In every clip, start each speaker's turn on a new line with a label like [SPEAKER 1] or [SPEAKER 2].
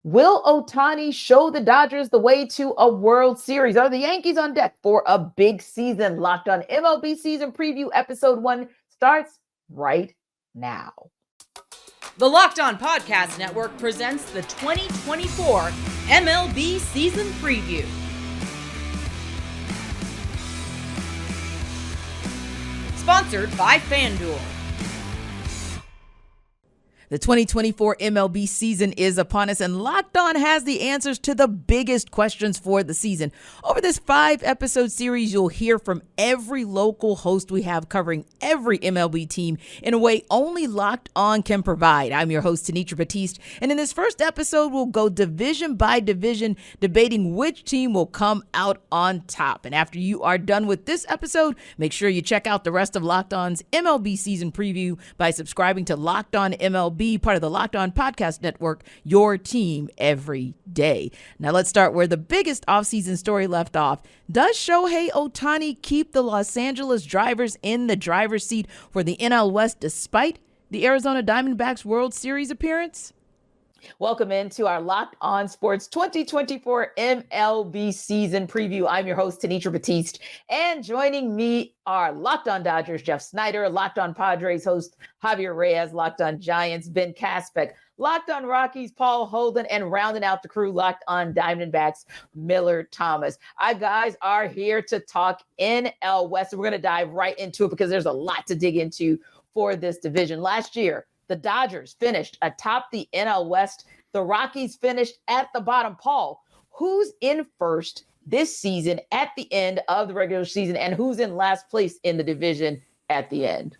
[SPEAKER 1] Will Ohtani show the Dodgers the way to a World Series? Are the Yankees on deck for a big season? Locked On MLB season preview episode 1 starts right now.
[SPEAKER 2] The Locked On Podcast Network presents the 2024 MLB season preview. Sponsored by FanDuel.
[SPEAKER 3] The 2024 MLB season is upon us, and Locked On has the answers to the biggest questions for the season. Over this 5-episode series, you'll hear from every local host we have covering every MLB team in a way only Locked On can provide. I'm your host, Tanitra Batiste, and in this first episode, we'll go division by division, debating which team will come out on top. And after you are done with this episode, make sure you check out the rest of Locked On's MLB season preview by subscribing to Locked On MLB, part of the Locked On Podcast Network, your team every day. Now let's start where the biggest offseason story left off. Does Shohei Ohtani keep the Los Angeles Drivers in the driver's seat for the NL West despite the Arizona Diamondbacks World Series appearance?
[SPEAKER 1] Welcome into our Locked On Sports 2024 MLB season preview. I'm your host, Tanitra Batiste, and joining me are Locked On Dodgers, Jeff Snyder, Locked On Padres host Javier Reyes, Locked On Giants, Ben Kaspek, Locked On Rockies, Paul Holden, and rounding out the crew, Locked On Diamondbacks, Miller Thomas. Our guys are here to talk NL West, and we're going to dive right into it because there's a lot to dig into for this division. Last year, the Dodgers finished atop the NL West. The Rockies finished at the bottom. Paul, who's in first this season at the end of the regular season, and who's in last place in the division at the end?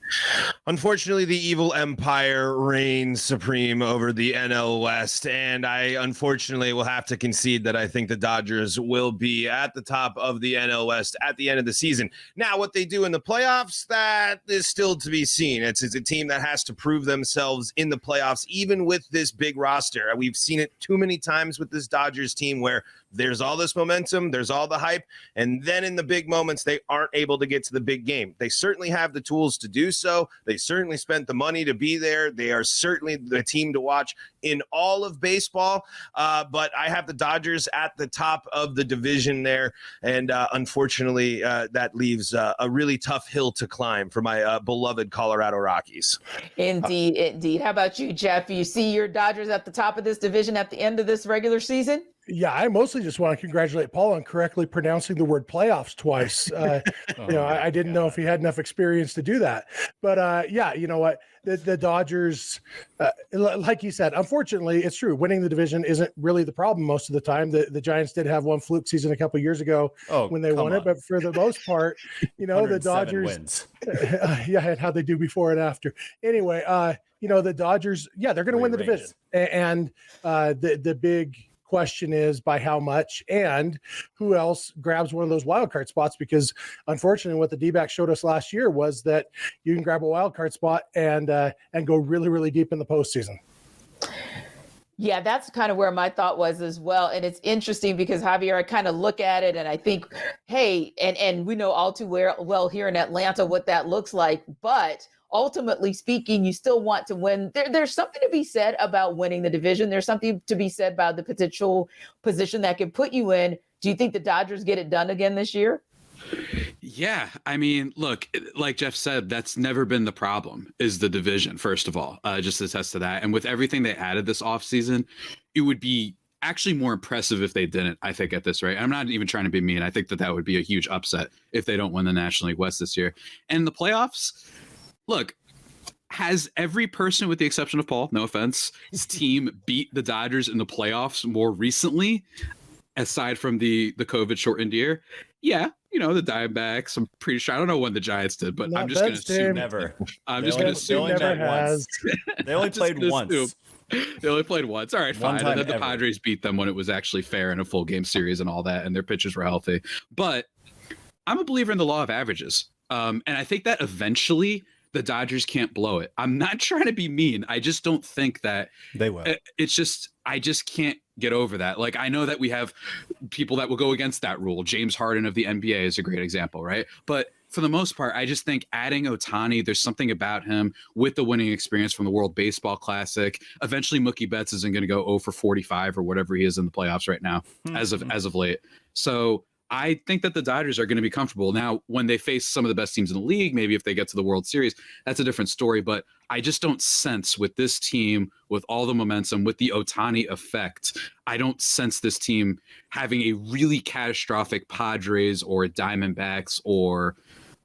[SPEAKER 4] Unfortunately, the evil empire reigns supreme over the NL West, and I unfortunately will have to concede that I think the Dodgers will be at the top of the NL West at the end of the season. Now, what they do in the playoffs, that is still to be seen. It's a team that has to prove themselves in the playoffs, even with this big roster. We've seen it too many times with this Dodgers team where there's all this momentum, there's all the hype, and then in the big moments, they aren't able to get to the big game. They certainly have the tools to do so. They certainly spent the money to be there. They are certainly the team to watch in all of baseball, but I have the Dodgers at the top of the division there, and unfortunately, that leaves a really tough hill to climb for my beloved Colorado Rockies.
[SPEAKER 1] Indeed, indeed. How about you, Jeff? You see your Dodgers at the top of this division at the end of this regular season?
[SPEAKER 5] Yeah, I mostly just want to congratulate Paul on correctly pronouncing the word playoffs twice. I didn't know if he had enough experience to do that. But yeah, you know what? The Dodgers, like you said, unfortunately, it's true. Winning the division isn't really the problem most of the time. The Giants did have one fluke season a couple of years ago when they won it. But for the most part, the Dodgers wins. Yeah, and how they do before and after. Anyway, the Dodgers, yeah, they're going to win the division. And the big question is by how much and who else grabs one of those wild card spots, because unfortunately what the D-backs showed us last year was that you can grab a wild card spot and go really, really deep in the postseason.
[SPEAKER 1] Yeah, that's kind of where my thought was as well. And it's interesting because, Javier, I kind of look at it and I think, hey, and we know all too well here in Atlanta what that looks like, but ultimately speaking, you still want to win. There's something to be said about winning the division. There's something to be said about the potential position that could put you in. Do you think the Dodgers get it done again this year?
[SPEAKER 6] Yeah, I mean, look, like Jeff said, that's never been the problem, is the division, first of all, just to attest to that. And with everything they added this offseason, it would be actually more impressive if they didn't, I think, at this rate. I'm not even trying to be mean. I think that would be a huge upset if they don't win the National League West this year. And the playoffs, look, has every person, with the exception of Paul, no offense, his team beat the Dodgers in the playoffs more recently, aside from the COVID shortened year? Yeah, the Diamondbacks. I'm pretty sure. I don't know when the Giants did, but I'm just going to assume
[SPEAKER 7] never.
[SPEAKER 6] I'm just going to assume
[SPEAKER 7] never has. They only played once.
[SPEAKER 6] They only played once. All right, fine. And then the Padres beat them when it was actually fair in a full game series and all that, and their pitchers were healthy. But I'm a believer in the law of averages, and I think that eventually the Dodgers can't blow it. I'm not trying to be mean. I just don't think that
[SPEAKER 7] they will.
[SPEAKER 6] It's just, I just can't get over that. Like, I know that we have people that will go against that rule. James Harden of the NBA is a great example, right? But for the most part, I just think adding Ohtani, there's something about him with the winning experience from the World Baseball Classic. Eventually, Mookie Betts isn't going to go 0 for 45 or whatever he is in the playoffs right now, as of late. So I think that the Dodgers are going to be comfortable. Now, when they face some of the best teams in the league, maybe if they get to the World Series, that's a different story. But I just don't sense with this team, with all the momentum, with the Ohtani effect, I don't sense this team having a really catastrophic Padres or Diamondbacks or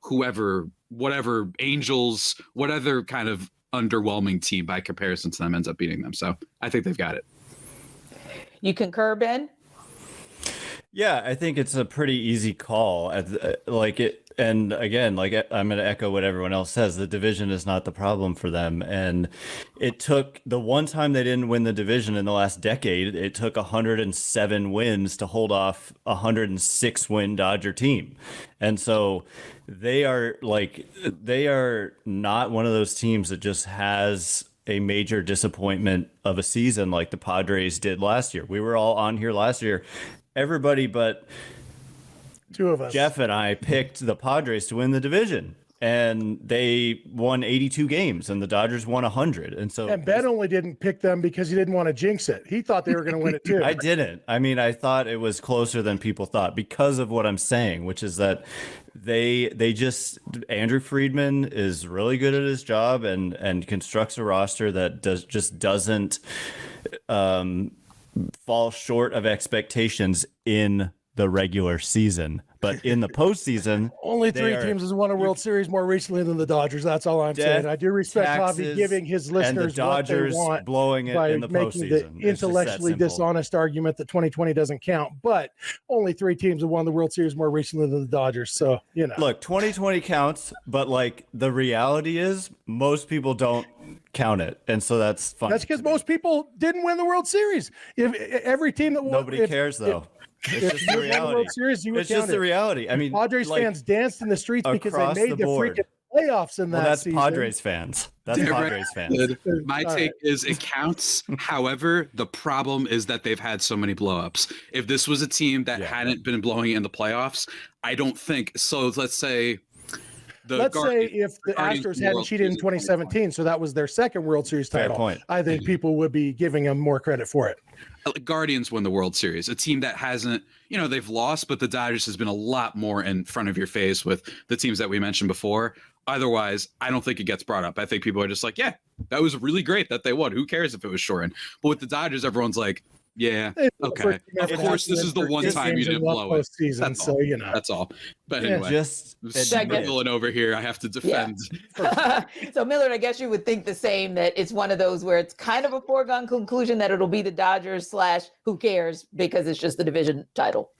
[SPEAKER 6] whoever, whatever, Angels, whatever kind of underwhelming team by comparison to them ends up beating them. So I think they've got it.
[SPEAKER 1] You concur, Ben?
[SPEAKER 7] Yeah, I think it's a pretty easy call. And again, like I'm going to echo what everyone else says. The division is not the problem for them. And it took the one time they didn't win the division in the last decade, it took 107 wins to hold off a 106 win Dodger team. And so they are not one of those teams that just has a major disappointment of a season like the Padres did last year. We were all on here last year. Everybody but
[SPEAKER 5] two of us,
[SPEAKER 7] Jeff and I, picked the Padres to win the division, and they won 82 games, and the Dodgers won 100. And Ben
[SPEAKER 5] only didn't pick them because he didn't want to jinx it. He thought they were going to win it too.
[SPEAKER 7] I didn't. I mean, I thought it was closer than people thought because of what I'm saying, which is that they just Andrew Friedman is really good at his job and constructs a roster that doesn't fall short of expectations in the regular season, but in the postseason,
[SPEAKER 5] only three teams has won a World Series more recently than the Dodgers. That's all I'm saying. I do respect Javi giving his listeners
[SPEAKER 7] and the Dodgers
[SPEAKER 5] what they want
[SPEAKER 7] blowing it
[SPEAKER 5] by
[SPEAKER 7] in the
[SPEAKER 5] making
[SPEAKER 7] postseason.
[SPEAKER 5] the intellectually dishonest argument that 2020 doesn't count. But only three teams have won the World Series more recently than the Dodgers. So
[SPEAKER 7] look, 2020 counts, but like the reality is most people don't count it, and so that's fine.
[SPEAKER 5] That's because most people didn't win the World Series. If every team that won,
[SPEAKER 7] nobody cares though. It's just the reality.
[SPEAKER 5] World Series, it's
[SPEAKER 7] just the reality. I mean,
[SPEAKER 5] Padres fans danced in the streets because they made the freaking playoffs in that
[SPEAKER 7] that's
[SPEAKER 5] season.
[SPEAKER 7] Padres fans. That's Padres fans.
[SPEAKER 6] My take is it counts. However, the problem is that they've had so many blowups. If this was a team that hadn't been blowing in the playoffs, I don't think so. Let's say
[SPEAKER 5] if the Astros hadn't cheated in 2017, so that was their second World Series title.
[SPEAKER 7] Point.
[SPEAKER 5] I think people would be giving them more credit for it.
[SPEAKER 6] Guardians won the World Series, a team that hasn't, they've lost, but the Dodgers has been a lot more in front of your face with the teams that we mentioned before. Otherwise, I don't think it gets brought up. I think people are just like, yeah, that was really great that they won. Who cares if it was shortened? But with the Dodgers, everyone's like, yeah, okay. Of course, this is the one time you didn't blow it. That's all. But anyway,
[SPEAKER 7] just
[SPEAKER 6] villain over here. I have to defend.
[SPEAKER 1] Yeah. So Millard, I guess you would think the same, that it's one of those where it's kind of a foregone conclusion that it'll be the Dodgers / who cares because it's just the division title.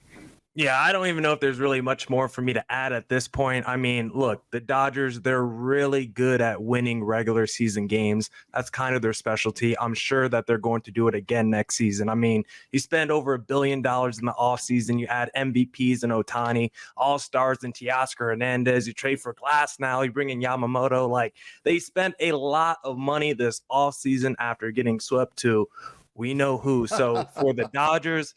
[SPEAKER 8] Yeah, I don't even know if there's really much more for me to add at this point. I mean, look, the Dodgers, they're really good at winning regular season games. That's kind of their specialty. I'm sure that they're going to do it again next season. I mean, you spend over $1 billion in the offseason. You add MVPs in Ohtani, all-stars in Teoscar Hernandez. You trade for Glass now. You bring in Yamamoto. Like, they spent a lot of money this offseason after getting swept to we know who. So for the Dodgers,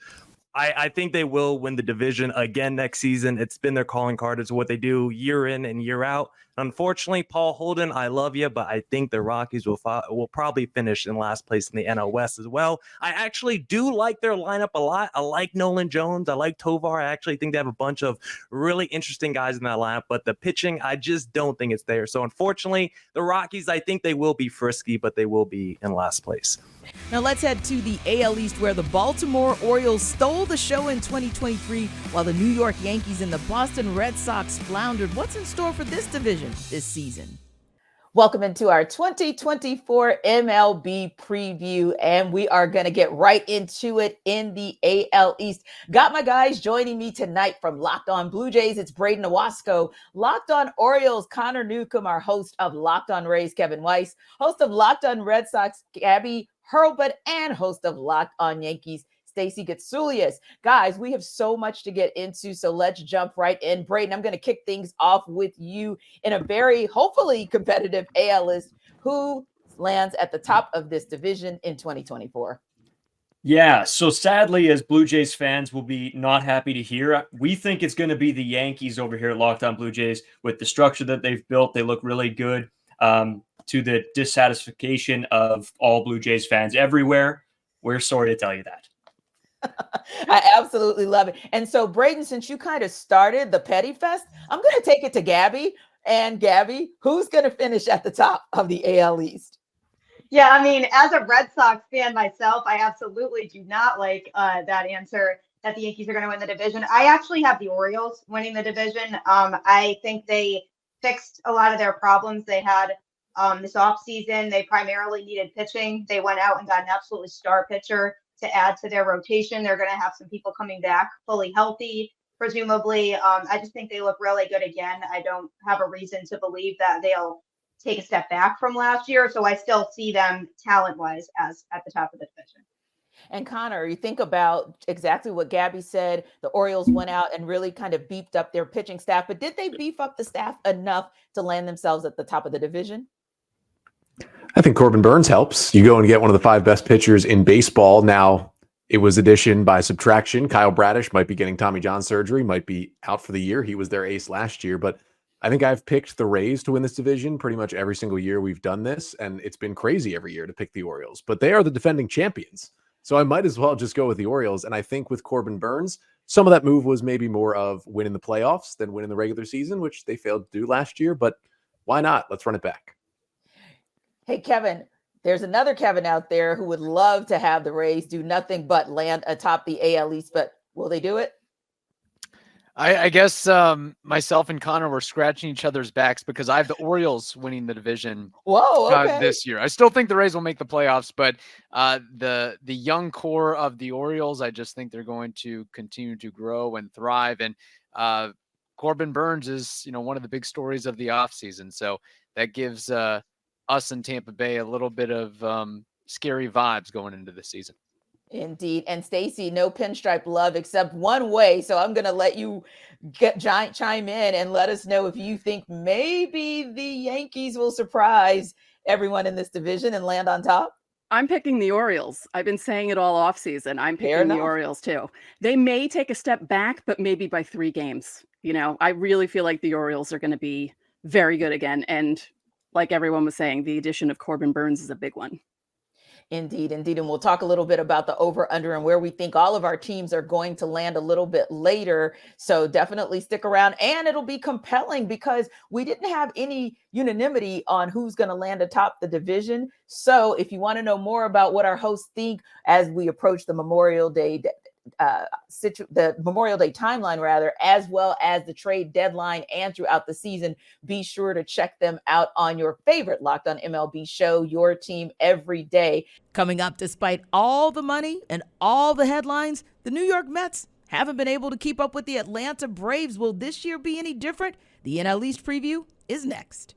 [SPEAKER 8] I think they will win the division again next season. It's been their calling card. It's what they do year in and year out. Unfortunately, Paul Holden, I love you, but I think the Rockies will probably finish in last place in the NL West as well. I actually do like their lineup a lot. I like Nolan Jones. I like Tovar. I actually think they have a bunch of really interesting guys in that lineup, but the pitching, I just don't think it's there. So unfortunately, the Rockies, I think they will be frisky, but they will be in last place.
[SPEAKER 3] Now let's head to the AL East, where the Baltimore Orioles stole the show in 2023 while the New York Yankees and the Boston Red Sox floundered. What's in store for this division this season?
[SPEAKER 1] Welcome into our 2024 MLB preview, and we are going to get right into it in the AL East. Got my guys joining me tonight from Locked On Blue Jays. It's Braden Owasco. Locked On Orioles, Connor Newcomb, our host of Locked On Rays, Kevin Weiss, host of Locked On Red Sox, Gabby Hurlbut, and host of Locked On Yankees, Stacey Getsoulias. Guys, we have so much to get into, so let's jump right in. Braden, I'm going to kick things off with you in a very, hopefully, competitive AL East. Who lands at the top of this division in 2024?
[SPEAKER 9] Yeah, so sadly, as Blue Jays fans will be not happy to hear, we think it's going to be the Yankees over here at Locked On Blue Jays. With the structure that they've built, they look really good, to the dissatisfaction of all Blue Jays fans everywhere. We're sorry to tell you that.
[SPEAKER 1] I absolutely love it. And so, Braden, since you kind of started the Petty Fest, I'm going to take it to Gabby. And Gabby, who's going to finish at the top of the AL East?
[SPEAKER 10] Yeah, I mean, as a Red Sox fan myself, I absolutely do not like that answer that the Yankees are going to win the division. I actually have the Orioles winning the division. I think they fixed a lot of their problems they had this offseason. They primarily needed pitching. They went out and got an absolutely star pitcher to add to their rotation. They're going to have some people coming back fully healthy, presumably. I just think they look really good again. I don't have a reason to believe that they'll take a step back from last year. So I still see them talent-wise as at the top of the division.
[SPEAKER 1] And Connor, you think about exactly what Gabby said. The Orioles went out and really kind of beefed up their pitching staff, but did they beef up the staff enough to land themselves at the top of the division?
[SPEAKER 11] I think Corbin Burns helps. You go and get one of the 5 best pitchers in baseball. Now, it was addition by subtraction. Kyle Bradish might be getting Tommy John surgery, might be out for the year. He was their ace last year, but I think I've picked the Rays to win this division pretty much every single year we've done this, and it's been crazy every year to pick the Orioles, but they are the defending champions. So I might as well just go with the Orioles. And I think with Corbin Burns, some of that move was maybe more of winning the playoffs than winning the regular season, which they failed to do last year, but why not? Let's run it back.
[SPEAKER 1] Hey, Kevin, there's another Kevin out there who would love to have the Rays do nothing but land atop the AL East, but will they do it?
[SPEAKER 12] I guess myself and Connor were scratching each other's backs because I have the Orioles winning the division this year. I still think the Rays will make the playoffs, but the young core of the Orioles, I just think they're going to continue to grow and thrive. And Corbin Burns is, one of the big stories of the offseason. So that gives us in Tampa Bay a little bit of scary vibes going into the season.
[SPEAKER 1] Indeed. And Stacey, no pinstripe love except one way. So I'm going to let you chime in and let us know if you think maybe the Yankees will surprise everyone in this division and land on top.
[SPEAKER 13] I'm picking the Orioles. I've been saying it all offseason. I'm picking the Orioles too. They may take a step back, but maybe by 3 games. I really feel like the Orioles are going to be very good again. And like everyone was saying, the addition of Corbin Burns is a big one.
[SPEAKER 1] Indeed. And we'll talk a little bit about the over under and where we think all of our teams are going to land a little bit later. So definitely stick around, and it'll be compelling because we didn't have any unanimity on who's going to land atop the division. So if you want to know more about what our hosts think as we approach the Memorial Day timeline rather, as well as the trade deadline and throughout the season, be sure to check them out on your favorite Locked On MLB show, Your Team Every Day.
[SPEAKER 3] Coming up, despite all the money and all the headlines, the New York Mets haven't been able to keep up with the Atlanta Braves. Will this year be any different? The NL East preview is next.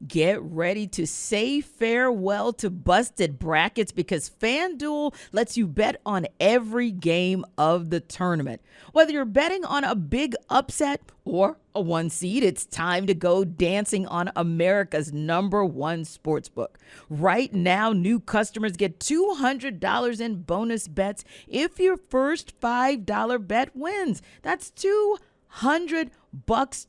[SPEAKER 3] Get ready to say farewell to busted brackets because FanDuel lets you bet on every game of the tournament. Whether you're betting on a big upset or a 1 seed, it's time to go dancing on America's #1 sportsbook. Right now, new customers get $200 in bonus bets if your first $5 bet wins. That's $200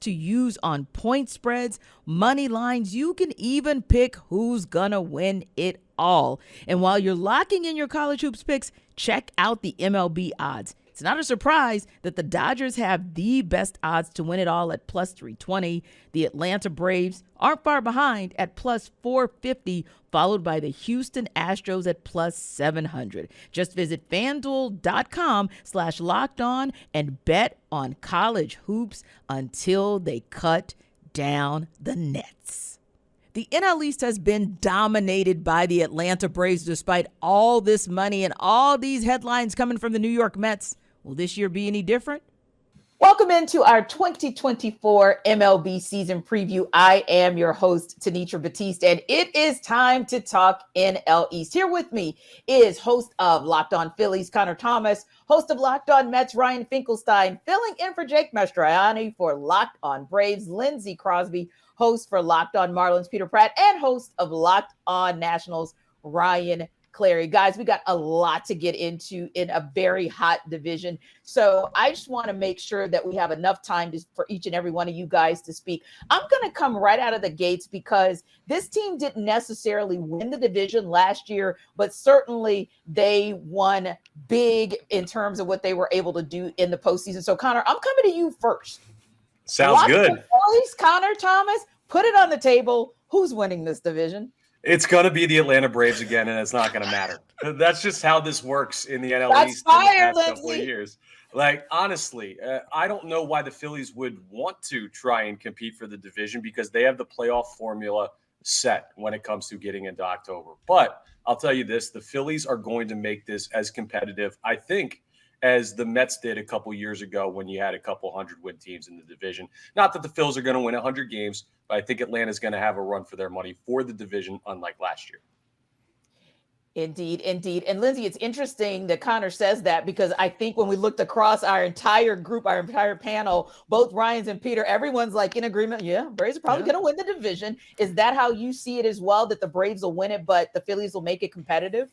[SPEAKER 3] to use on point spreads, money lines. You can even pick who's gonna win it all. And while you're locking in your college hoops picks, check out the MLB odds. It's not a surprise that the Dodgers have the best odds to win it all at plus 320. The Atlanta Braves aren't far behind at plus 450, followed by the Houston Astros at plus 700. Just visit FanDuel.com/lockedon and bet on college hoops until they cut down the nets. The NL East has been dominated by the Atlanta Braves despite all this money and all these headlines coming from the New York Mets. Will this year be any different?
[SPEAKER 1] Welcome into our 2024 MLB season preview. I am your host, Tanitra Batiste, and it is time to talk NL East. Here with me is host of Locked On Phillies, Connor Thomas, host of Locked On Mets, Ryan Finkelstein, filling in for Jake Mastriani for Locked On Braves, Lindsey Crosby, host for Locked On Marlins, Peter Pratt, and host of Locked On Nationals, Ryan Clary. Guys, we got a lot to get into in a very hot division. So I just want to make sure that we have enough time for each and every one of you guys to speak. I'm going to come right out of the gates because this team didn't necessarily win the division last year, but certainly they won big in terms of what they were able to do in the postseason. So Connor, I'm coming to you first.
[SPEAKER 14] Sounds good.
[SPEAKER 1] Boys, Connor, Thomas, put it on the table. Who's winning this division?
[SPEAKER 14] It's going to be the Atlanta Braves again, and it's not going to matter. That's just how this works in the NL East in the past couple of years. Like, honestly, I don't know why the Phillies would want to try and compete for the division because they have the playoff formula set when it comes to getting into October. But I'll tell you this, the Phillies are going to make this as competitive, I think, as the Mets did a couple years ago when you had a couple 100-win teams in the division. Not that the Phils are going to win 100 games, but I think Atlanta's going to have a run for their money for the division, unlike last year.
[SPEAKER 1] Indeed, indeed. And Lindsay, it's interesting that Connor says that because I think when we looked across our entire group, our entire panel, both Ryans and Peter, everyone's like in agreement. Yeah, Braves are probably going to win the division. Is that how you see it as well, that the Braves will win it, but the Phillies will make it competitive?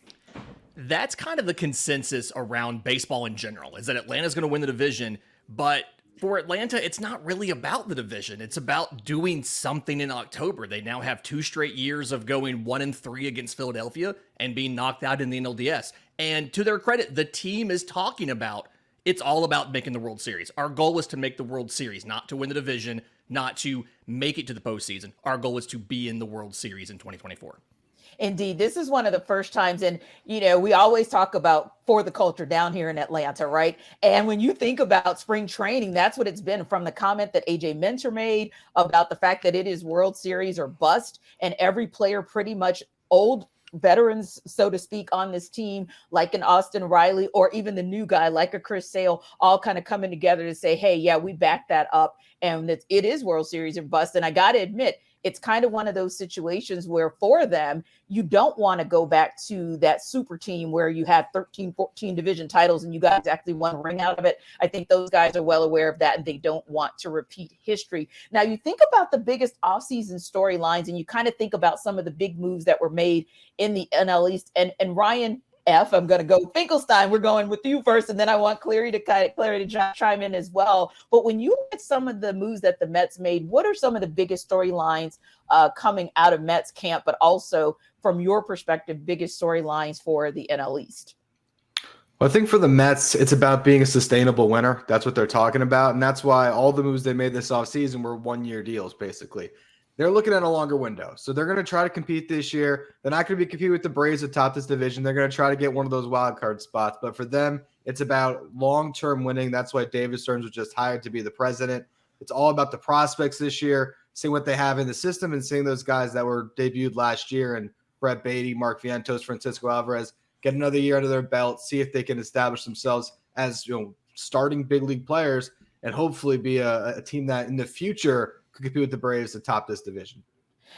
[SPEAKER 15] That's kind of the consensus around baseball in general, is that Atlanta's going to win the division. But for Atlanta, it's not really about the division. It's about doing something in October. They now have 2 straight years of going 1-3 against Philadelphia and being knocked out in the NLDS. And to their credit, the team is talking about it's all about making the World Series. Our goal is to make the World Series, not to win the division, not to make it to the postseason. Our goal is to be in the World Series in 2024.
[SPEAKER 1] Indeed, this is one of the first times, and we always talk about for the culture down here in Atlanta, right? And when you think about spring training, that's what it's been, from the comment that AJ Minter made about the fact that it is World Series or bust, and every player, pretty much old veterans, so to speak, on this team, like an Austin Riley, or even the new guy like a Chris Sale, all kind of coming together to say, hey, yeah, we back that up, and it is World Series or bust. And I got to admit, it's kind of one of those situations where for them, you don't want to go back to that super team where you had 13, 14 division titles and you got exactly one ring out of it. I think those guys are well aware of that and they don't want to repeat history. Now, you think about the biggest offseason storylines and you kind of think about some of the big moves that were made in the NL East. And Ryan F, I'm going to go Finkelstein. We're going with you first, and then I want Clary to chime in as well. But when you look at some of the moves that the Mets made, what are some of the biggest storylines coming out of Mets camp, but also from your perspective, biggest storylines for the NL East?
[SPEAKER 16] Well, I think for the Mets, it's about being a sustainable winner. That's what they're talking about, and that's why all the moves they made this offseason were one-year deals, basically. They're looking at a longer window. So they're going to try to compete this year. They're not going to be competing with the Braves atop this division. They're going to try to get one of those wild card spots. But for them, it's about long-term winning. That's why David Stearns was just hired to be the president. It's all about the prospects this year, seeing what they have in the system and seeing those guys that were debuted last year, and Brett Beatty, Mark Vientos, Francisco Alvarez, get another year under their belt, see if they can establish themselves as starting big league players and hopefully be a team that in the future could compete with the Braves atop this division.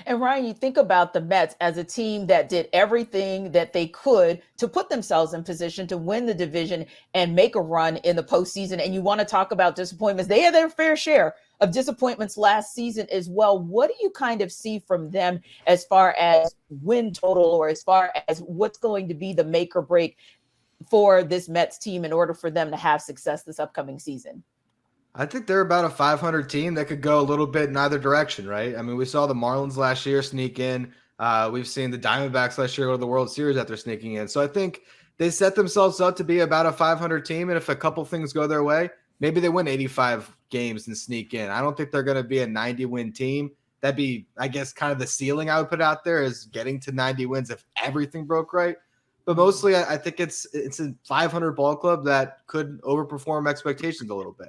[SPEAKER 1] And Ryan, you think about the Mets as a team that did everything that they could to put themselves in position to win the division and make a run in the postseason. And you want to talk about disappointments. They had their fair share of disappointments last season as well. What do you kind of see from them as far as win total, or as far as what's going to be the make or break for this Mets team in order for them to have success this upcoming season?
[SPEAKER 16] I think they're about a 500 team that could go a little bit in either direction, right? I mean, we saw the Marlins last year sneak in. We've seen the Diamondbacks last year go to the World Series after sneaking in. So I think they set themselves up to be about a 500 team. And if a couple things go their way, maybe they win 85 games and sneak in. I don't think they're going to be a 90-win team. That'd be, I guess, kind of the ceiling I would put out there, is getting to 90 wins if everything broke right. But mostly I think it's a 500 ball club that could overperform expectations a little bit.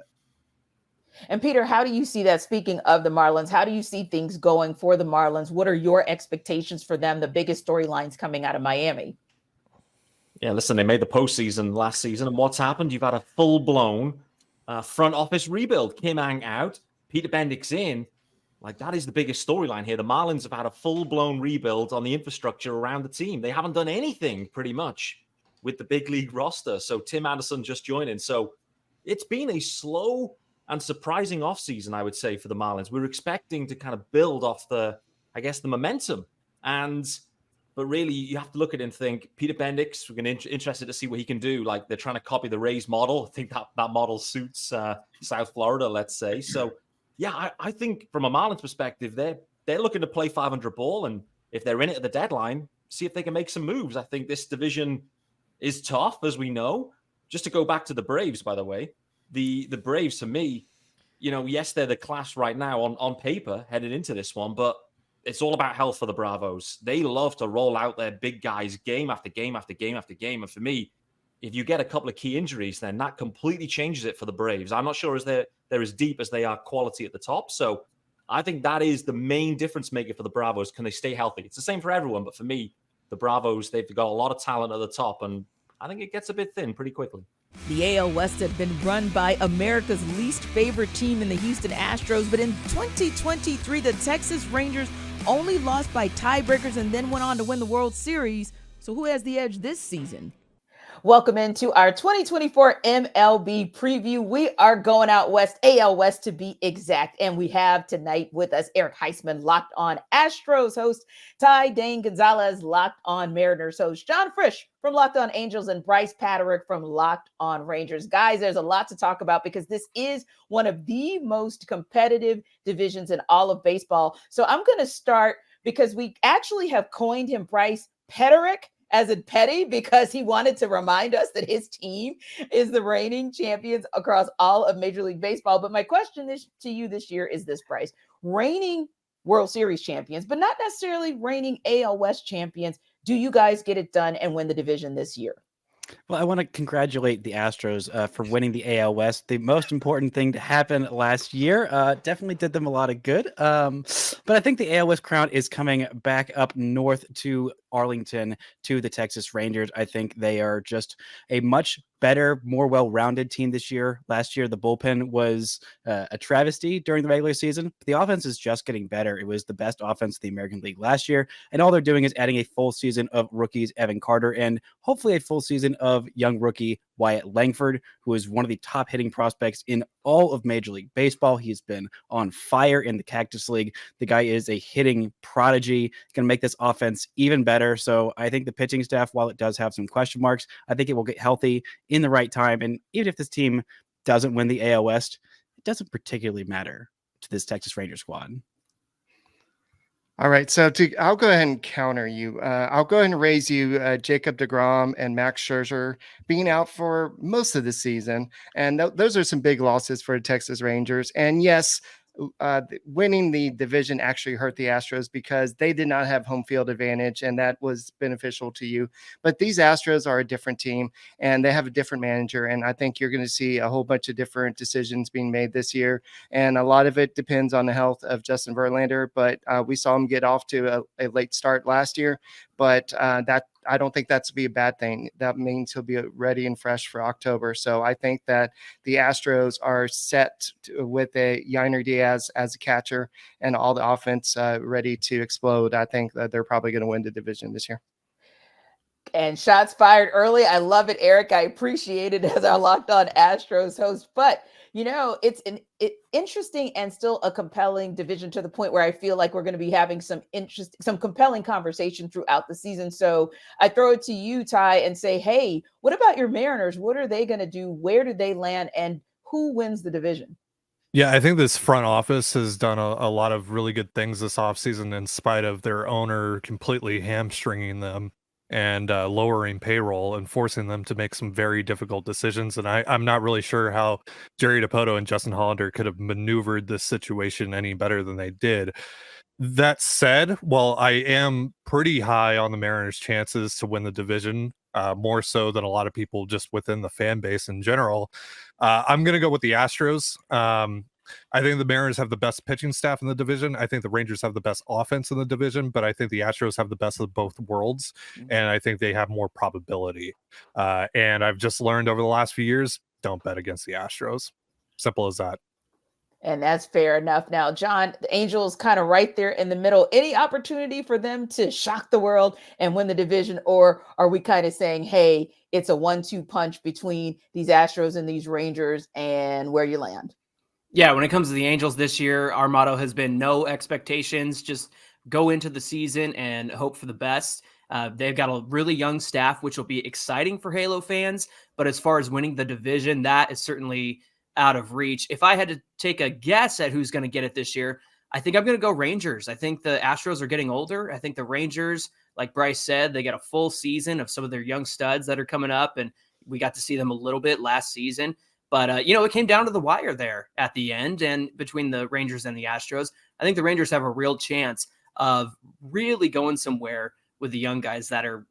[SPEAKER 1] And Peter, how do you see that? Speaking of the Marlins, how do you see things going for the Marlins? What are your expectations for them, the biggest storylines coming out of Miami?
[SPEAKER 17] Yeah, listen, they made the postseason last season, and what's happened? You've had a full-blown front office rebuild. Kim Ang out, Peter Bendix in. Like, that is the biggest storyline here. The Marlins have had a full-blown rebuild on the infrastructure around the team. They haven't done anything, pretty much, with the big league roster. So Tim Anderson just joining. So it's been a slow and surprising offseason, I would say, for the Marlins. We were expecting to kind of build off the momentum. And But really, you have to look at it and think, Peter Bendix, we're going to interested to see what he can do. Like, they're trying to copy the Rays model. I think that model suits South Florida, let's say. So, yeah, I think from a Marlins perspective, they're looking to play 500 ball. And if they're in it at the deadline, see if they can make some moves. I think this division is tough, as we know. Just to go back to the Braves, by the way, the Braves, to me, yes, they're the class right now on paper headed into this one, but it's all about health for the Bravos. They love to roll out their big guys game after game after game after game. And for me, if you get a couple of key injuries, then that completely changes it for the Braves. I'm not sure they're as deep as they are quality at the top. So I think that is the main difference maker for the Bravos. Can they stay healthy? It's the same for everyone. But for me, the Bravos, they've got a lot of talent at the top. And I think it gets a bit thin pretty quickly.
[SPEAKER 3] The AL West had been run by America's least favorite team in the Houston Astros, but in 2023, the Texas Rangers only lost by tiebreakers and then went on to win the World Series. So who has the edge this season?
[SPEAKER 1] Welcome into our 2024 MLB preview. We are going out west, AL West to be exact. And we have tonight with us Eric Heisman, Locked On Astros host, Ty Dane Gonzalez, Locked On Mariners host, John Frisch from Locked On Angels, and Bryce Paterick from Locked On Rangers. Guys, there's a lot to talk about because this is one of the most competitive divisions in all of baseball. So I'm going to start because we actually have coined him Bryce Paterick, as in Petty, because he wanted to remind us that his team is the reigning champions across all of Major League Baseball. But my question to you this year is this, Bryce. Reigning World Series champions, but not necessarily reigning AL West champions. Do you guys get it done and win the division this year?
[SPEAKER 18] Well, I want to congratulate the Astros for winning the AL West. The most important thing to happen last year. Definitely did them a lot of good. But I think the AL West crown is coming back up north to Arlington, to the Texas Rangers. I think they are just a much better, more well-rounded team this year. Last year, the bullpen was a travesty during the regular season. The offense is just getting better. It was the best offense in the American League last year. And all they're doing is adding a full season of rookies, Evan Carter, and hopefully a full season of young rookie Wyatt Langford, who is one of the top hitting prospects in all of Major League Baseball. He's been on fire in the Cactus League. The guy is a hitting prodigy. Going to make this offense even better. So I think the pitching staff, while it does have some question marks, I think it will get healthy in the right time. And even if this team doesn't win the AL West, it doesn't particularly matter to this Texas Rangers squad.
[SPEAKER 19] All right, so I'll go ahead and counter you. I'll go ahead and raise you Jacob deGrom and Max Scherzer being out for most of the season. And those are some big losses for the Texas Rangers. And yes, winning the division actually hurt the Astros because they did not have home field advantage, and that was beneficial to you. But these Astros are a different team, and they have a different manager, and I think you're going to see a whole bunch of different decisions being made this year, and a lot of it depends on the health of Justin Verlander, but we saw him get off to a late start last year, but I don't think that's to be a bad thing. That means he'll be ready and fresh for October. So I think that the Astros are set with a Yainer Diaz as a catcher and all the offense ready to explode. I think that they're probably going to win the division this year.
[SPEAKER 1] And shots fired early. I love it, Eric. I appreciate it as our Locked On Astros host. But, it's interesting and still a compelling division to the point where I feel like we're going to be having some compelling conversation throughout the season. So I throw it to you, Ty, and say, hey, what about your Mariners? What are they going to do? Where did they land? And who wins the division?
[SPEAKER 20] Yeah, I think this front office has done a lot of really good things this offseason in spite of their owner completely hamstringing them and lowering payroll and forcing them to make some very difficult decisions. And I'm not really sure how Jerry Dipoto and Justin Hollander could have maneuvered this situation any better than they did. That said, while I am pretty high on the Mariners' chances to win the division, more so than a lot of people just within the fan base in general, I'm going to go with the Astros. I think the Mariners have the best pitching staff in the division. I think the Rangers have the best offense in the division, but I think the Astros have the best of both worlds, and I think they have more probability. And I've just learned over the last few years, don't bet against the Astros. Simple as that.
[SPEAKER 1] And that's fair enough. Now, John, the Angels kind of right there in the middle. Any opportunity for them to shock the world and win the division? Or are we kind of saying, hey, it's a 1-2 punch between these Astros and these Rangers and where you land?
[SPEAKER 21] Yeah, when it comes to the Angels this year, our motto has been no expectations, just go into the season and hope for the best. They've got a really young staff, which will be exciting for Halo fans. But as far as winning the division, that is certainly out of reach. If I had to take a guess at who's going to get it this year, I think I'm going to go Rangers. I think the Astros are getting older. I think the Rangers, like Bryce said, they get a full season of some of their young studs that are coming up, and we got to see them a little bit last season. But, it came down to the wire there at the end, and between the Rangers and the Astros, I think the Rangers have a real chance of really going somewhere with the young guys that are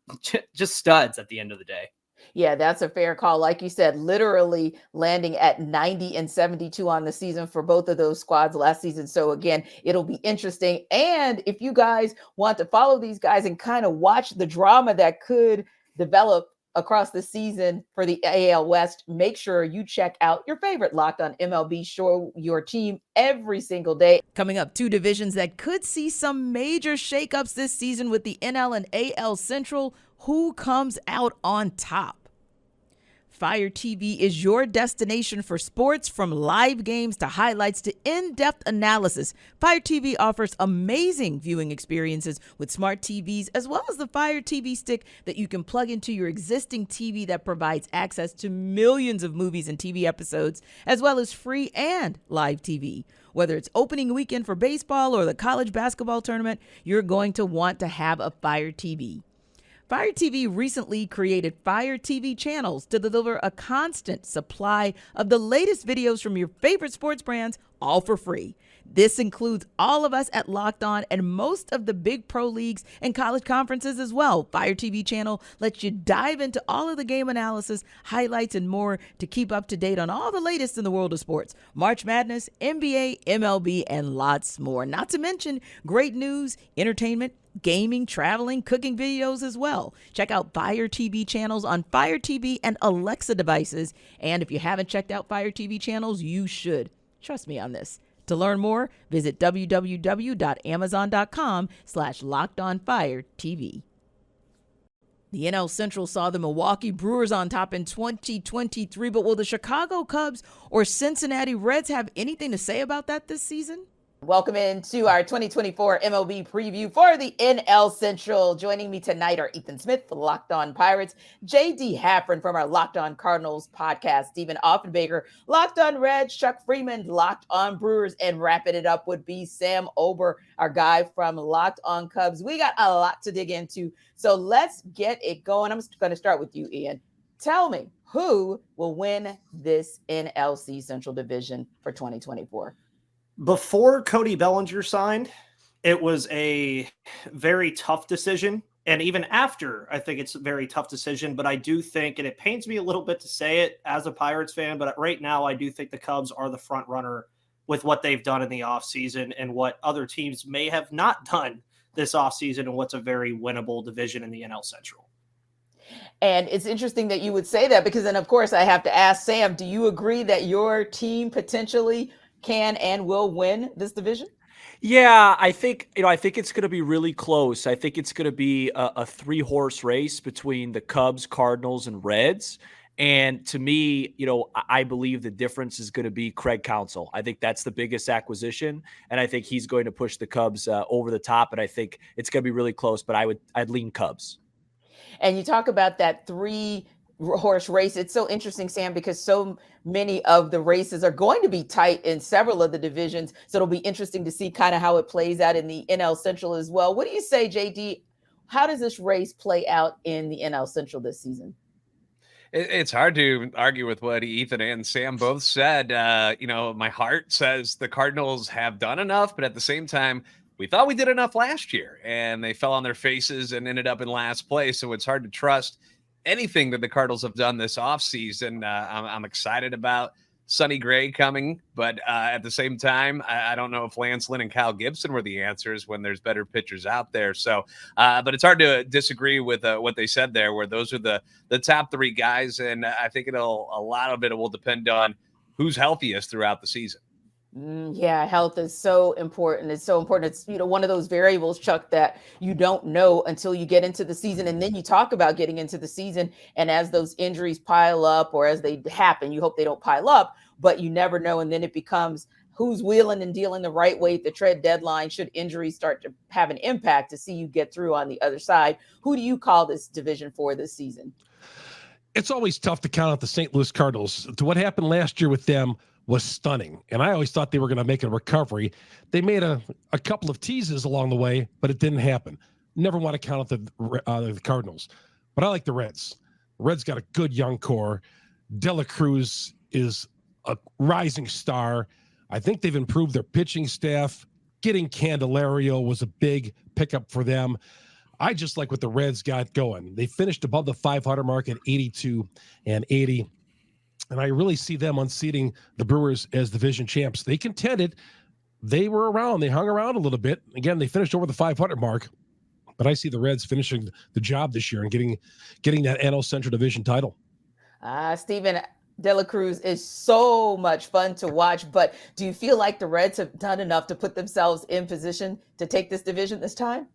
[SPEAKER 21] just studs at the end of the day.
[SPEAKER 1] Yeah, that's a fair call. Like you said, literally landing at 90 and 72 on the season for both of those squads last season. So again, it'll be interesting. And if you guys want to follow these guys and kind of watch the drama that could develop across the season for the AL West, make sure you check out your favorite Locked On MLB show, your team every single day.
[SPEAKER 3] Coming up, two divisions that could see some major shakeups this season with the NL and AL Central. Who comes out on top? Fire TV is your destination for sports, from live games to highlights to in-depth analysis. Fire TV offers amazing viewing experiences with smart TVs, as well as the Fire TV stick that you can plug into your existing TV that provides access to millions of movies and TV episodes, as well as free and live TV. Whether it's opening weekend for baseball or the college basketball tournament, you're going to want to have a Fire TV. Fire TV recently created Fire TV channels to deliver a constant supply of the latest videos from your favorite sports brands, all for free. This includes all of us at Locked On and most of the big pro leagues and college conferences as well. Fire TV channel lets you dive into all of the game analysis, highlights, and more to keep up to date on all the latest in the world of sports. March Madness, NBA, MLB, and lots more. Not to mention great news, entertainment, gaming, traveling, cooking videos as well. Check out Fire TV channels on Fire TV and Alexa devices. And if you haven't checked out Fire TV channels, you should. Trust me on this. To learn more, visit www.amazon.com/LockedOnFireTV. The NL Central saw the Milwaukee Brewers on top in 2023, but will the Chicago Cubs or Cincinnati Reds have anything to say about that this season?
[SPEAKER 1] Welcome into our 2024 MLB preview for the NL Central. Joining me tonight are Ethan Smith for Locked On Pirates, JD Haffron from our Locked On Cardinals podcast, Stephen Offenbaker, Locked On Reds, Chuck Freeman, Locked On Brewers, and wrapping it up would be Sam Ober, our guy from Locked On Cubs. We got a lot to dig into, so let's get it going. I'm going to start with you, Ian. Tell me, who will win this NLC Central Division for 2024?
[SPEAKER 17] Before Cody Bellinger signed, it was a very tough decision. And even after, I think it's a very tough decision. But I do think, and it pains me a little bit to say it as a Pirates fan, but right now I do think the Cubs are the front runner with what they've done in the offseason and what other teams may have not done this offseason, and what's a very winnable division in the NL Central.
[SPEAKER 1] And it's interesting that you would say that, because then, of course, I have to ask Sam, do you agree that your team potentially can and will win this division?
[SPEAKER 17] Yeah, I think it's going to be really close. I think it's going to be a 3-horse race between the Cubs, Cardinals, and Reds. And to me, I believe the difference is going to be Craig Counsell. I think that's the biggest acquisition, and I think he's going to push the Cubs over the top. And I think it's going to be really close, but I'd lean Cubs.
[SPEAKER 1] And you talk about that 3-horse race. It's so interesting, Sam, because so many of the races are going to be tight in several of the divisions. So it'll be interesting to see kind of how it plays out in the NL Central as well. What do you say, JD? How does this race play out in the NL Central this season?
[SPEAKER 12] It's hard to argue with what Ethan and Sam both said. My heart says the Cardinals have done enough, but at the same time, we thought we did enough last year, and they fell on their faces and ended up in last place. So it's hard to trust anything that the Cardinals have done this offseason. I'm excited about Sonny Gray coming, but at the same time, I don't know if Lance Lynn and Kyle Gibson were the answers when there's better pitchers out there. So, but it's hard to disagree with what they said there, where those are the top 3 guys, and I think a lot of it will depend on who's healthiest throughout the season.
[SPEAKER 1] Yeah, health is so important. It's so important. It's, one of those variables, Chuck, that you don't know until you get into the season. And then you talk about getting into the season. And as those injuries pile up, or as they happen, you hope they don't pile up, but you never know. And then it becomes, who's wheeling and dealing the right way at the trade deadline should injuries start to have an impact to see you get through on the other side. Who do you call this division for this season?
[SPEAKER 2] It's always tough to count out the St. Louis Cardinals. To what happened last year with them was stunning. And I always thought they were going to make a recovery. They made a couple of teases along the way, but it didn't happen. Never want to count out the Cardinals. But I like the Reds. The Reds got a good young core. De La Cruz is a rising star. I think they've improved their pitching staff. Getting Candelario was a big pickup for them. I just like what the Reds got going. They finished above the 500 mark at 82 and 80. And I really see them unseating the Brewers as division champs. They contended. They were around. They hung around a little bit. Again, they finished over the 500 mark. But I see the Reds finishing the job this year and getting that NL Central Division title.
[SPEAKER 1] Steven, De La Cruz is so much fun to watch. But do you feel like the Reds have done enough to put themselves in position to take this division this time?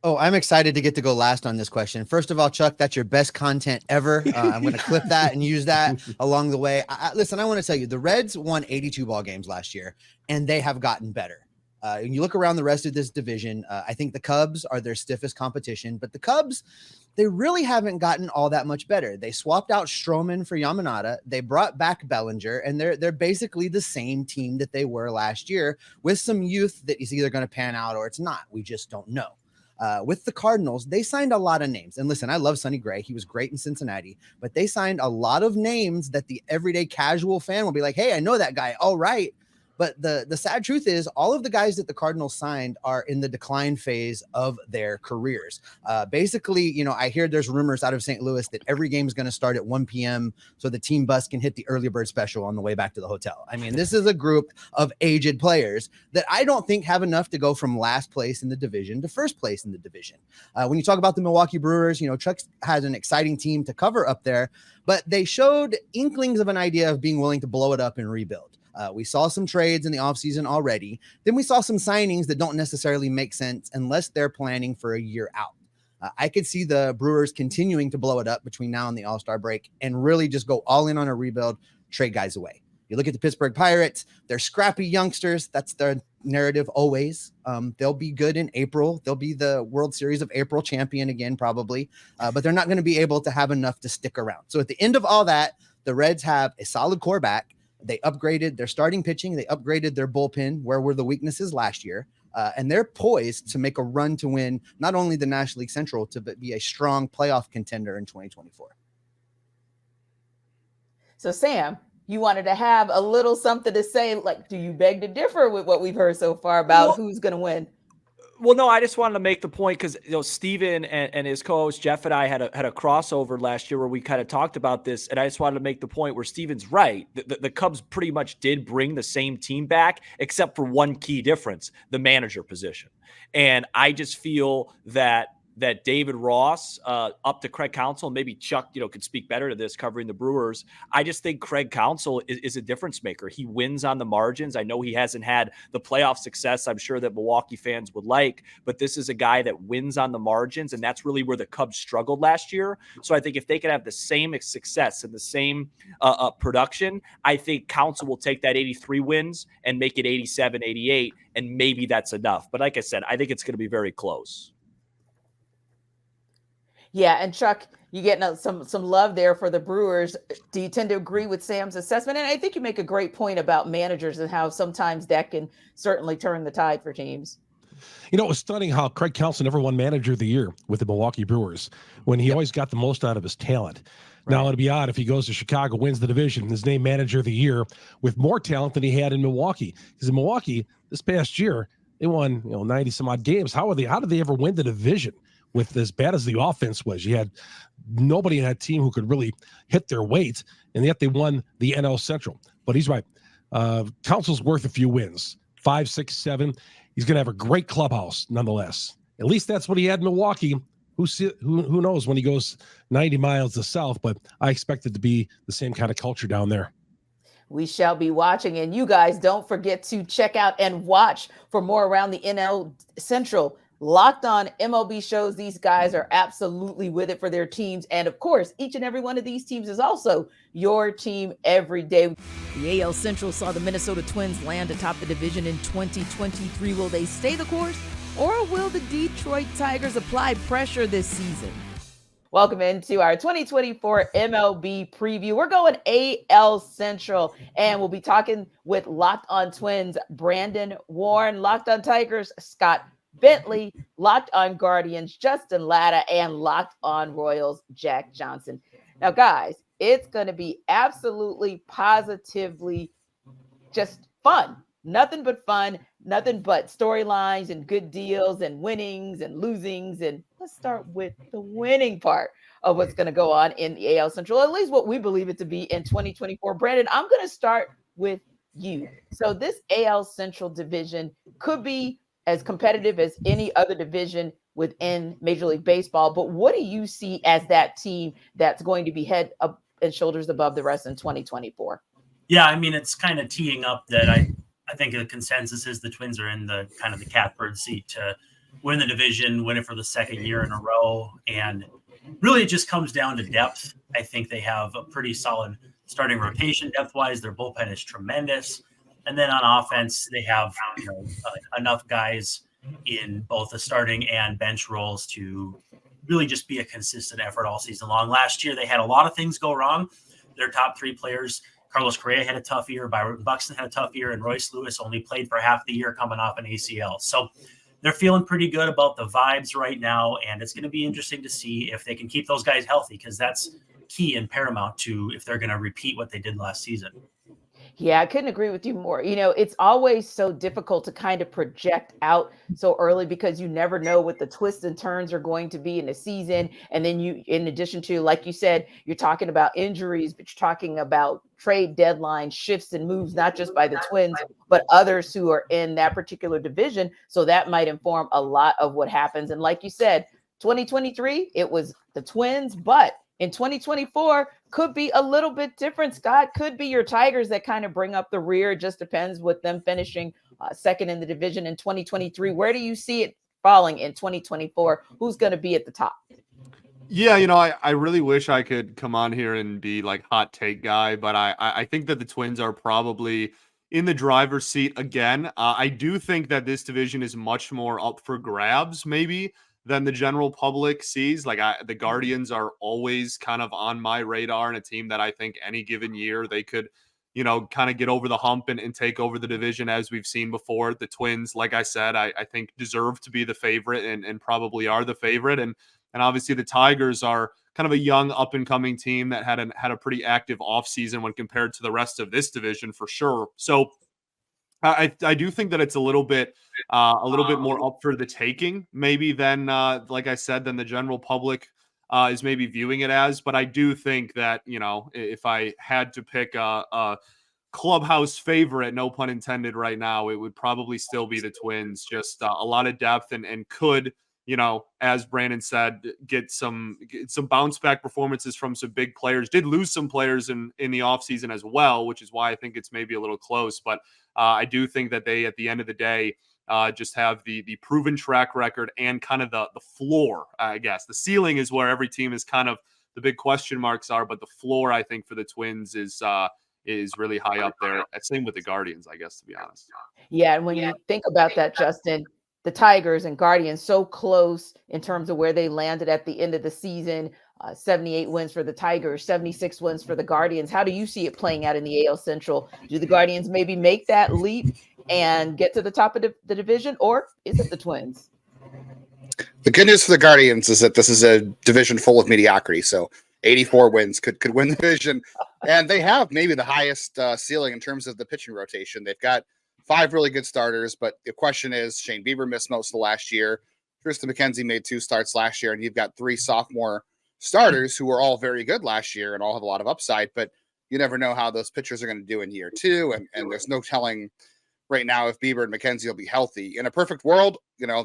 [SPEAKER 22] Oh, I'm excited to get to go last on this question. First of all, Chuck, that's your best content ever. I'm going to clip that and use that along the way. Listen, I want to tell you, the Reds won 82 ball games last year, and they have gotten better. When you look around the rest of this division, I think the Cubs are their stiffest competition, but the Cubs, they really haven't gotten all that much better. They swapped out Stroman for Yamanada. They brought back Bellinger, and they're basically the same team that they were last year with some youth that is either going to pan out or it's not. We just don't know. With the Cardinals, they signed a lot of names. And listen, I love Sonny Gray. He was great in Cincinnati, but they signed a lot of names that the everyday casual fan will be like, hey, I know that guy. All right. But the sad truth is all of the guys that the Cardinals signed are in the decline phase of their careers. Basically, I hear there's rumors out of St. Louis that every game is going to start at 1 p.m. so the team bus can hit the early bird special on the way back to the hotel. I mean, this is a group of aged players that I don't think have enough to go from last place in the division to first place in the division. When you talk about the Milwaukee Brewers, Chuck has an exciting team to cover up there, but they showed inklings of an idea of being willing to blow it up and rebuild. We saw some trades in the offseason already. Then we saw some signings that don't necessarily make sense unless they're planning for a year out. I could see the Brewers continuing to blow it up between now and the All-Star break and really just go all in on a rebuild, trade guys away. You look at the Pittsburgh Pirates, they're scrappy youngsters. That's their narrative always. They'll be good in April. They'll be the World Series of April champion again, probably. But they're not going to be able to have enough to stick around. So at the end of all that, the Reds have a solid core back. They upgraded their starting pitching. They upgraded their bullpen, where were the weaknesses last year. And they're poised to make a run to win not only the National League Central, to be a strong playoff contender in 2024.
[SPEAKER 1] So, Sam, you wanted to have a little something to say. Like, do you beg to differ with what we've heard so far about who's going to win?
[SPEAKER 17] Well, no, I just wanted to make the point because Steven and his co-host Jeff and I had a crossover last year where we kind of talked about this, and I just wanted to make the point where Steven's right. The Cubs pretty much did bring the same team back, except for one key difference: the manager position. And I just feel that David Ross up to Craig Counsell, maybe Chuck, could speak better to this covering the Brewers. I just think Craig Counsell is a difference maker. He wins on the margins. I know he hasn't had the playoff success I'm sure that Milwaukee fans would like, but this is a guy that wins on the margins, and that's really where the Cubs struggled last year. So I think if they could have the same success and the same production, I think Counsell will take that 83 wins and make it 87, 88, and maybe that's enough. But like I said, I think it's going to be very close.
[SPEAKER 1] Yeah, and Chuck, you getting some love there for the Brewers. Do you tend to agree with Sam's assessment? And I think you make a great point about managers and how sometimes that can certainly turn the tide for teams.
[SPEAKER 2] It was stunning how Craig Counsell never won Manager of the Year with the Milwaukee Brewers when he always got the most out of his talent. Right. Now, it'd be odd if he goes to Chicago, wins the division, his name Manager of the Year with more talent than he had in Milwaukee. Because in Milwaukee this past year, they won 90 some odd games. How did they ever win the division? With as bad as the offense was, you had nobody in that team who could really hit their weight, and yet they won the NL Central. But he's right. Counsell's worth a few wins, 5, 6, 7. He's going to have a great clubhouse, nonetheless. At least that's what he had in Milwaukee. Who knows when he goes 90 miles to south? But I expect it to be the same kind of culture down there.
[SPEAKER 1] We shall be watching, and you guys don't forget to check out and watch for more around the NL Central. Locked On MLB shows these guys are absolutely with it for their teams. And of course, each and every one of these teams is also your team every day.
[SPEAKER 3] The AL Central saw the Minnesota Twins land atop the division in 2023. Will they stay the course, or will the Detroit Tigers apply pressure this season?
[SPEAKER 1] Welcome into our 2024 MLB preview. We're going AL Central, and we'll be talking with Locked On Twins, Brandon Warren, Locked On Tigers, Scott Bentley, Locked On Guardians, Justin Latta, and Locked On Royals, Jack Johnson. Now, guys, it's going to be absolutely, positively just fun. Nothing but fun, nothing but storylines and good deals and winnings and losings. And let's start with the winning part of what's going to go on in the AL Central, at least what we believe it to be in 2024. Brandon, I'm going to start with you. So this AL Central division could be as competitive as any other division within Major League Baseball. But what do you see as that team that's going to be head up and shoulders above the rest in 2024?
[SPEAKER 4] Yeah, I mean, it's kind of teeing up that I think the consensus is the Twins are in the kind of the catbird seat to win the division, win it for the second year in a row. And really it just comes down to depth. I think they have a pretty solid starting rotation depth-wise. Their bullpen is tremendous. And then on offense, they have enough guys in both the starting and bench roles to really just be a consistent effort all season long. Last year, they had a lot of things go wrong. Their top three players, Carlos Correa had a tough year, Byron Buxton had a tough year, and Royce Lewis only played for half the year coming off an ACL. So they're feeling pretty good about the vibes right now, and it's going to be interesting to see if they can keep those guys healthy, because that's key and paramount to if they're going to repeat what they did last season.
[SPEAKER 1] Yeah, I couldn't agree with you more. It's always so difficult to kind of project out so early because you never know what the twists and turns are going to be in the season. And then you, in addition to, like you said, you're talking about injuries, but you're talking about trade deadline shifts and moves, not just by the Twins, but others who are in that particular division. So that might inform a lot of what happens. And like you said, 2023, it was the Twins, but in 2024 could be a little bit different, Scott. Could be your Tigers that kind of bring up the rear. It just depends with them finishing second in the division in 2023. Where do you see it falling in 2024? Who's going to be at the top?
[SPEAKER 5] Yeah, I really wish I could come on here and be like hot take guy, but I think that the Twins are probably in the driver's seat again. I do think that this division is much more up for grabs, maybe, than the general public sees. Like the Guardians are always kind of on my radar, and a team that I think any given year they could, kind of get over the hump and take over the division as we've seen before. The Twins, like I said, I think deserve to be the favorite and probably are the favorite. And obviously the Tigers are kind of a young up and coming team that had a pretty active offseason when compared to the rest of this division for sure. So I do think that it's a little bit more up for the taking, maybe than like I said, than the general public is maybe viewing it as. But I do think that if I had to pick a clubhouse favorite, no pun intended, right now, it would probably still be the Twins. Just a lot of depth and could, as Brandon said, get some bounce back performances from some big players. Did lose some players in the offseason as well, which is why I think it's maybe a little close. But I do think that they, at the end of the day, just have the proven track record and kind of the floor, I guess. The ceiling is where every team is kind of the big question marks are, but the floor, I think, for the Twins is really high up there. Same with the Guardians, I guess, to be honest.
[SPEAKER 1] Yeah, and when you think about that, Justin, the Tigers and Guardians so close in terms of where they landed at the end of the season. 78 wins for the Tigers, 76 wins for the Guardians. How do you see it playing out in the AL Central? Do the Guardians maybe make that leap and get to the top of the division, or is it the Twins?
[SPEAKER 23] The good news for the Guardians is that this is a division full of mediocrity. So 84 wins could win the division. And they have maybe the highest ceiling in terms of the pitching rotation. They've got 5 really good starters, but the question is, Shane Bieber missed most of the last year. Tristan McKenzie made 2 starts last year, and you've got 3 sophomore starters who were all very good last year and all have a lot of upside, but you never know how those pitchers are going to do in year 2. And there's no telling right now if Bieber and McKenzie will be healthy. In a perfect world,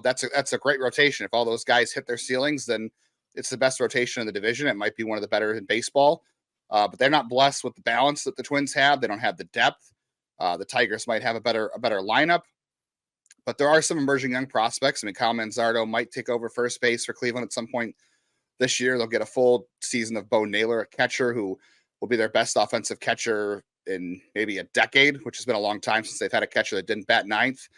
[SPEAKER 23] that's a great rotation. If all those guys hit their ceilings, then it's the best rotation in the division. It might be one of the better in baseball, but they're not blessed with the balance that the Twins have. They don't have the depth. The Tigers might have a better lineup, But there are some emerging young prospects. I mean, Kyle Manzardo might take over first base for Cleveland at some point this year. They'll get a full season of Bo Naylor, a catcher who will be their best offensive catcher in maybe a decade, which has been a long time since they've had a catcher that didn't bat ninth.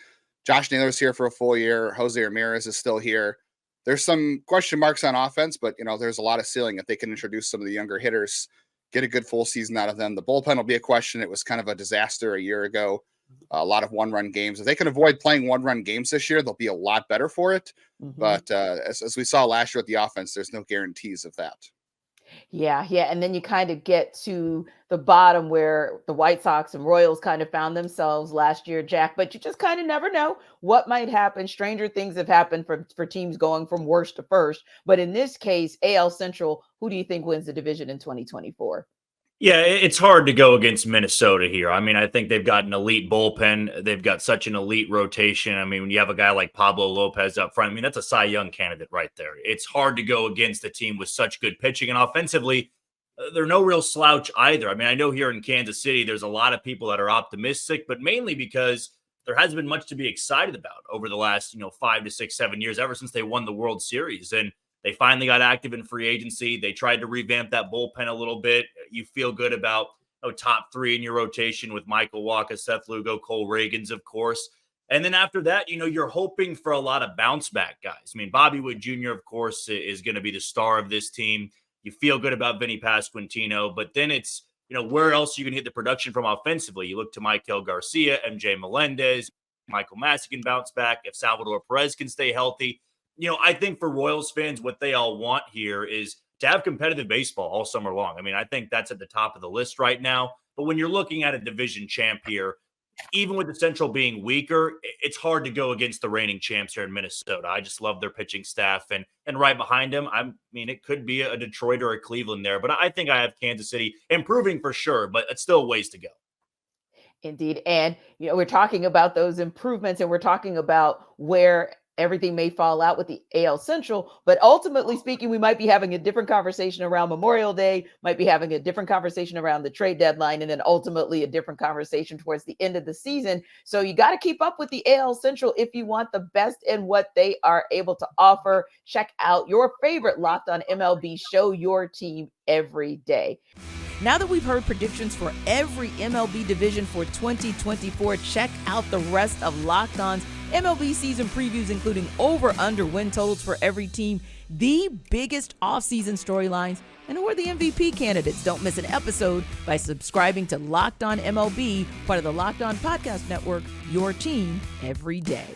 [SPEAKER 23] Josh Naylor's here for a full year. Jose Ramirez is still here. There's some question marks on offense, but there's a lot of ceiling if they can introduce some of the younger hitters, get a good full season out of them. The bullpen will be a question. It was kind of a disaster a year ago. A lot of one-run games. If they can avoid playing one-run games this year, they'll be a lot better for it.
[SPEAKER 1] Mm-hmm.
[SPEAKER 23] But as we saw last year with the offense, there's no guarantees of that.
[SPEAKER 1] Yeah. And then you kind of get to the bottom where the White Sox and Royals kind of found themselves last year, Jack. But you just kind of never know what might happen. Stranger things have happened for teams going from worst to first. But in this case, AL Central, who do you think wins the division in 2024?
[SPEAKER 6] Yeah, it's hard to go against Minnesota here. I mean, I think they've got an elite bullpen. They've got such an elite rotation. I mean, when you have a guy like Pablo Lopez up front, I mean, that's a Cy Young candidate right there. It's hard to go against a team with such good pitching. And offensively, they're no real slouch either. I mean, I know here in Kansas City, there's a lot of people that are optimistic, but mainly because there hasn't been much to be excited about over the last, 5 to 6, 7 years, ever since they won the World Series. And they finally got active in free agency. They tried to revamp that bullpen a little bit. You feel good about top 3 in your rotation with Michael Wacha, Seth Lugo, Cole Reagans, of course. And then after that, you're hoping for a lot of bounce back guys. I mean, Bobby Witt Jr., of course, is going to be the star of this team. You feel good about Vinny Pasquantino, but then it's, where else are you going to hit the production from offensively? You look to Maikel Garcia, MJ Melendez, Michael Massey can bounce back. If Salvador Perez can stay healthy, I think for Royals fans, what they all want here is to have competitive baseball all summer long. I mean, I think that's at the top of the list right now. But when you're looking at a division champ here, even with the Central being weaker, it's hard to go against the reigning champs here in Minnesota. I just love their pitching staff. And right behind them, I mean, it could be a Detroit or a Cleveland there. But I think I have Kansas City improving for sure, but it's still a ways to go.
[SPEAKER 1] Indeed. And, we're talking about those improvements and we're talking about where everything may fall out with the AL Central, but ultimately speaking, we might be having a different conversation around Memorial Day, might be having a different conversation around the trade deadline, and then ultimately a different conversation towards the end of the season. So you got to keep up with the AL Central if you want the best in what they are able to offer. Check out your favorite Locked On MLB show, your team every day.
[SPEAKER 3] Now that we've heard predictions for every MLB division for 2024, check out the rest of Locked On's MLB season previews, including over/under win totals for every team, the biggest offseason storylines, and who are the MVP candidates. Don't miss an episode by subscribing to Locked On MLB, part of the Locked On Podcast Network, your team every day.